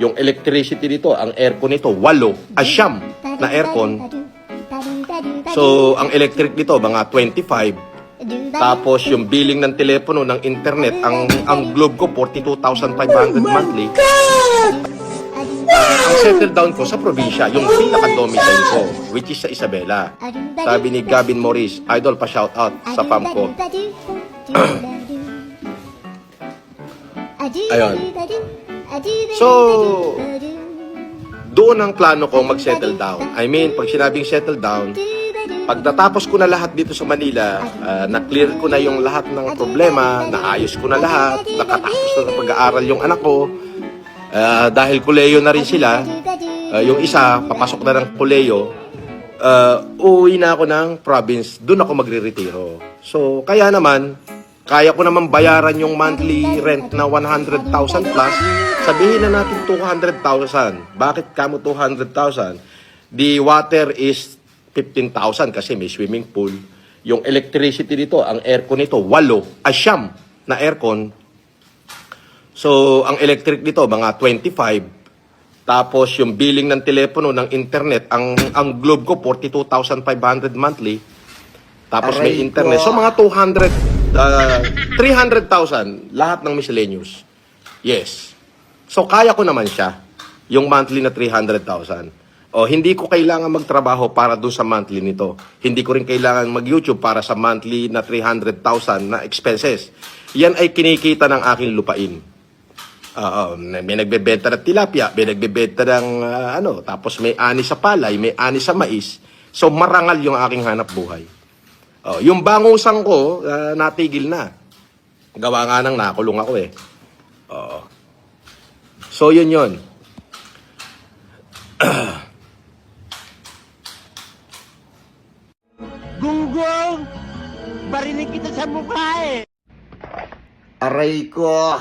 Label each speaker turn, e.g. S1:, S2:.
S1: Yung electricity dito, ang aircon nito, 8, asyam na aircon. So, ang electric dito, mga 25. Tapos, yung billing ng telepono, ng internet, ang globe ko, 42,500 monthly. Ang settle down ko sa probinsya, yung pinaka-domicile ko, which is sa Isabela. Sabi ni Gavin Morris, idol pa shout out sa fam ko. Ayun. So, doon ang plano kong mag-settle down. I mean, pag sinabing settle down, pag natapos ko na lahat dito sa Manila, na-clear ko na yung lahat ng problema, naayos ko na lahat, nakatapos na sa pag-aaral yung anak ko, dahil kuleyo na rin sila, yung isa, papasok na ng kuleyo, uuwi na ako ng province, doon ako magre-retiro. So, kaya naman, kaya ko naman bayaran yung monthly rent na 100,000 plus, sabihin na natin 200,000. Bakit kamo 200,000? The water is 15,000 kasi may swimming pool. Yung electricity dito, ang aircon nito, 8, asyam na aircon. So, ang electric dito, mga 25. Tapos, yung billing ng telepono, ng internet, ang globe ko, 42,500 monthly. Tapos may internet. So, mga 300,000, lahat ng miscellaneous. Yes. So, kaya ko naman siya, yung monthly na 300,000. O, hindi ko kailangan magtrabaho para doon sa monthly nito. Hindi ko rin kailangan mag-YouTube para sa monthly na 300,000 na expenses. Yan ay kinikita ng aking lupain. May nagbebenta ng tilapia, may nagbebenta ng tapos may ani sa palay, may ani sa mais. So, marangal yung aking hanap buhay. Yung bangusan ko, natigil na. Gawa nga nang nakulong ako eh. So, yun.
S2: Gunggong! Barinig kita sa mukha eh!
S1: Aray ko!